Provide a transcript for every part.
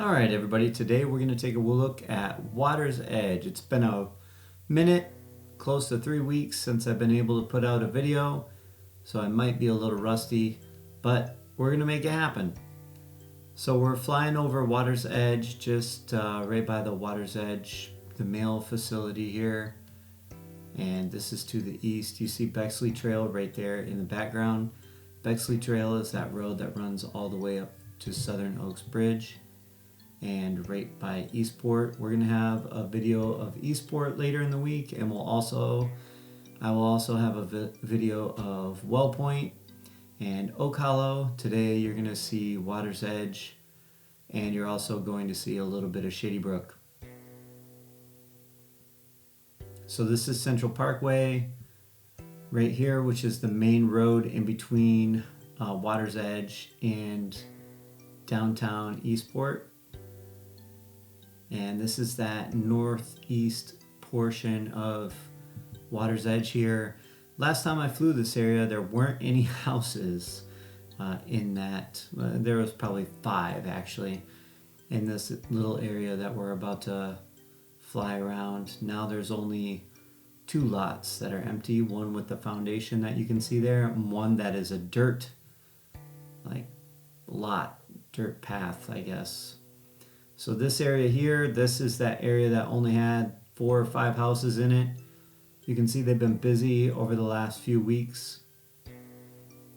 All right, everybody, today we're going to take a look at Water's Edge. It's been a minute, close to 3 weeks since I've been able to put out a video, so I might be a little rusty, but we're going to make it happen. So we're flying over Water's Edge, just right by the Water's Edge, the mail facility here. And this is to the east. You see Bexley Trail right there in the background. Bexley Trail is that road that runs all the way up to Southern Oaks Bridge. And right by Eastport, we're gonna have a video of Eastport later in the week, and I will also have a video of Wellpoint and Oak Hollow. Today you're gonna see Water's Edge, and you're also going to see a little bit of Shady Brook. So this is Central Parkway right here, which is the main road in between Water's Edge and downtown Eastport. And this is that northeast portion of Water's Edge here. Last time I flew this area, there weren't any houses in that. There was probably 5 actually in this little area that we're about to fly around. Now there's only 2 lots that are empty, one with the foundation that you can see there, and one that is a dirt dirt path, I guess. So this area here, this is that area that only had 4 or 5 houses in it. You can see they've been busy over the last few weeks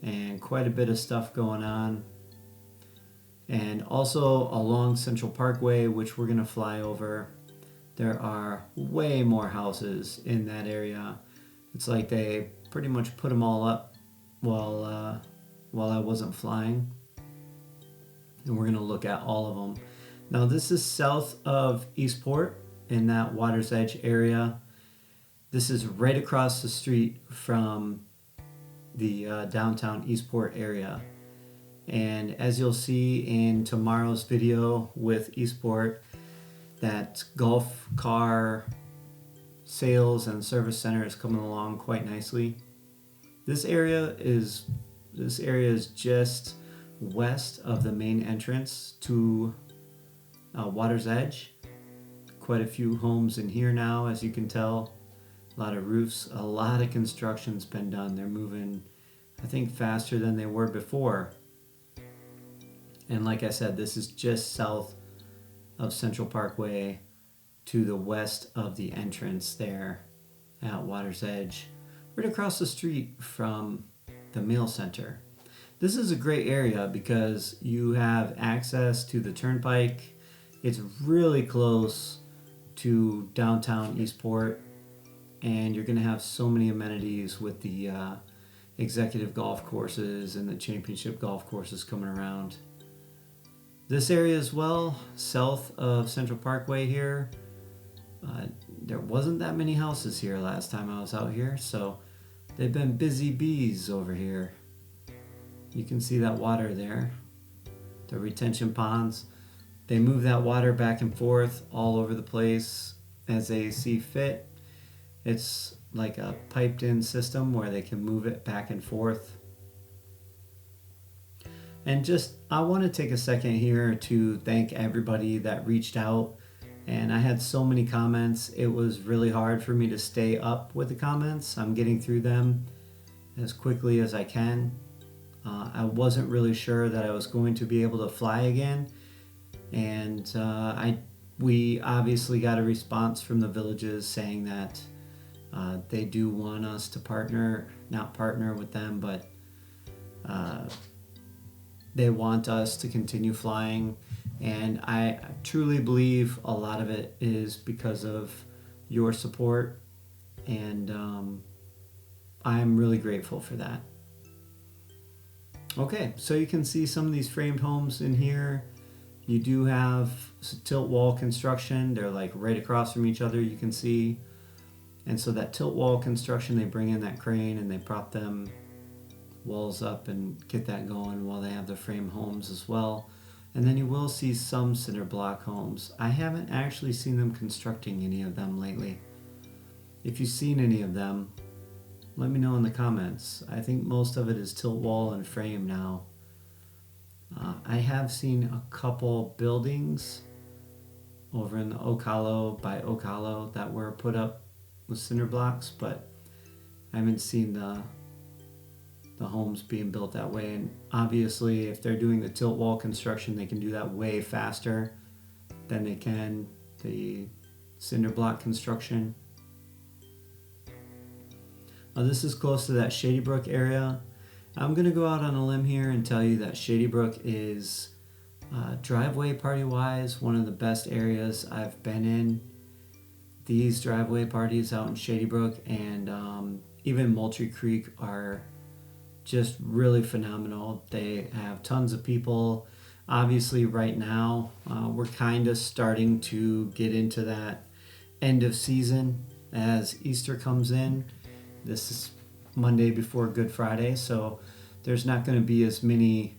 and quite a bit of stuff going on. And also along Central Parkway, which we're gonna fly over, there are way more houses in that area. It's like they pretty much put them all up while I wasn't flying. And we're gonna look at all of them. Now this is south of Eastport in that Water's Edge area. This is right across the street from the downtown Eastport area. And as you'll see in tomorrow's video with Eastport, that golf car sales and service center is coming along quite nicely. This area is just west of the main entrance to Water's Edge. Quite a few homes in here now, as you can tell. A lot of roofs, a lot of construction's been done. They're moving, I think, faster than they were before. And like I said, this is just south of Central Parkway to the west of the entrance there at Water's Edge, right across the street from the mail center. This is a great area because you have access to the turnpike. It's really close to downtown Eastport, and you're going to have so many amenities with the executive golf courses and the championship golf courses coming around. This area as well, south of Central Parkway here, there wasn't that many houses here last time I was out here, so they've been busy bees over here. You can see that water there, the retention ponds. They move that water back and forth all over the place as they see fit. It's like a piped in system where they can move it back and forth. And I want to take a second here to thank everybody that reached out. And I had so many comments. It was really hard for me to stay up with the comments. I'm getting through them as quickly as I can. I wasn't really sure that I was going to be able to fly again. And we obviously got a response from the villages saying that they do want us to not partner with them, but they want us to continue flying. And I truly believe a lot of it is because of your support. And I'm really grateful for that. Okay, so you can see some of these framed homes in here. You do have tilt wall construction. They're like right across from each other, you can see. And so that tilt wall construction, they bring in that crane and they prop them walls up and get that going while they have the frame homes as well. And then you will see some cinder block homes. I haven't actually seen them constructing any of them lately. If you've seen any of them, let me know in the comments. I think most of it is tilt wall and frame now. I have seen a couple buildings over in the Ocala by Ocala that were put up with cinder blocks, but I haven't seen the homes being built that way. And obviously, if they're doing the tilt wall construction, they can do that way faster than they can the cinder block construction. This is close to that Shady Brook area. I'm going to go out on a limb here and tell you that Shady Brook is, driveway party wise, one of the best areas I've been in. These driveway parties out in Shady Brook and even Moultrie Creek are just really phenomenal. They have tons of people. Obviously right now we're kind of starting to get into that end of season as Easter comes in. This is Monday before Good Friday, so there's not going to be as many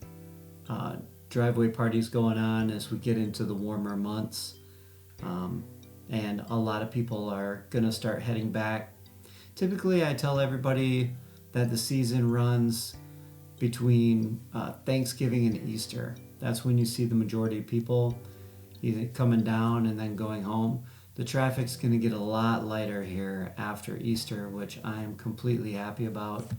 driveway parties going on as we get into the warmer months. And a lot of people are going to start heading back. Typically, I tell everybody that the season runs between Thanksgiving and Easter. That's when you see the majority of people either coming down and then going home. The traffic's going to get a lot lighter here after Easter, which I'm completely happy about.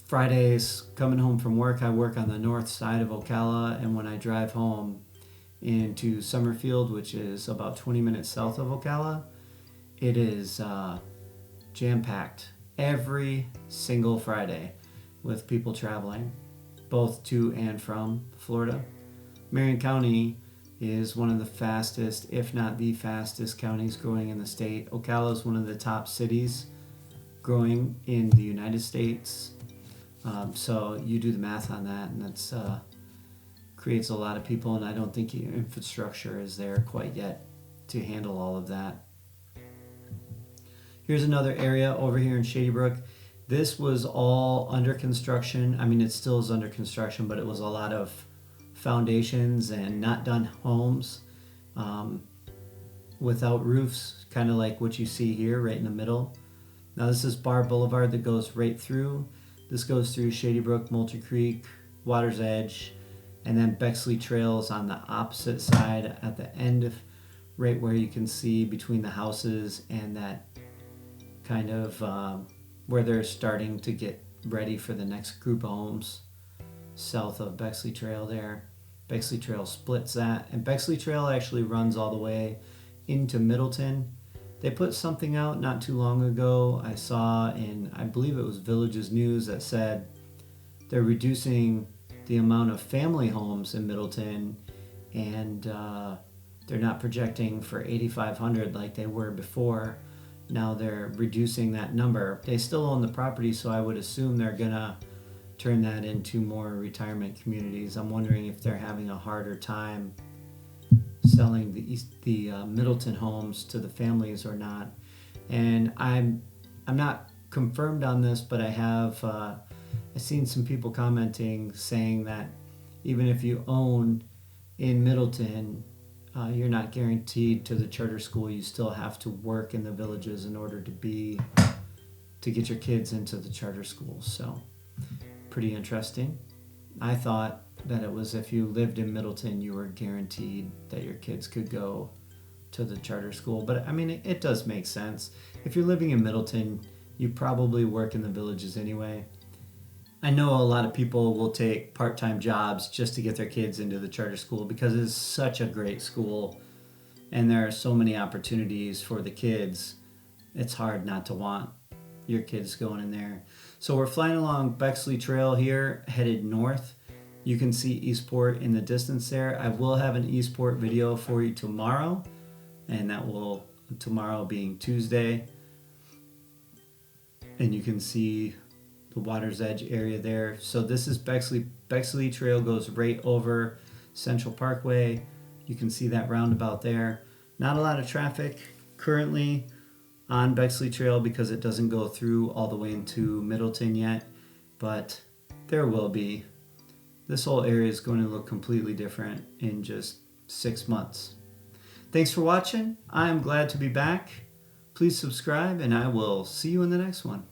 Fridays, coming home from work, I work on the north side of Ocala, and when I drive home into Summerfield, which is about 20 minutes south of Ocala, it is jam-packed every single Friday with people traveling, both to and from Florida. Marion County is one of the fastest, if not the fastest, counties growing in the state. Ocala is one of the top cities growing in the United States. So you do the math on that, and that's creates a lot of people, and I don't think your infrastructure is there quite yet to handle all of that. Here's another area over here in Shady Brook. This was all under construction. I mean, it still is under construction, but it was a lot of foundations and not done homes without roofs, kind of like what you see here right in the middle. Now this is Bar Boulevard that goes right through. This goes through Shady Brook, Moultrie Creek, Water's Edge, and then Bexley Trails on the opposite side at the end of right where you can see between the houses and that kind of where they're starting to get ready for the next group of homes south of Bexley Trail there. Bexley Trail splits that, and Bexley Trail actually runs all the way into Middleton. They put something out not too long ago. I saw in, I believe it was Villages News, that said they're reducing the amount of family homes in Middleton, and they're not projecting for 8,500 like they were before. Now they're reducing that number. They still own the property, so I would assume they're gonna turn that into more retirement communities. I'm wondering if they're having a harder time selling the Middleton homes to the families or not. And I'm not confirmed on this, but I have I've seen some people commenting saying that even if you own in Middleton, you're not guaranteed to the charter school. You still have to work in the villages in order to get your kids into the charter schools. So pretty interesting. I thought that it was if you lived in Middleton, you were guaranteed that your kids could go to the charter school. But I mean, it does make sense. If you're living in Middleton, you probably work in the villages anyway. I know a lot of people will take part-time jobs just to get their kids into the charter school because it's such a great school and there are so many opportunities for the kids. It's hard not to want your kids going in there. So we're flying along Bexley Trail here, headed north. You can see Eastport in the distance there. I will have an Eastport video for you tomorrow, and that will, tomorrow being Tuesday. And you can see the Water's Edge area there. So this is Bexley. Bexley Trail goes right over Central Parkway. You can see that roundabout there. Not a lot of traffic currently on Bexley Trail because it doesn't go through all the way into Middleton yet, but there will be. This whole area is going to look completely different in just 6 months. Thanks for watching. I am glad to be back. Please subscribe, and I will see you in the next one.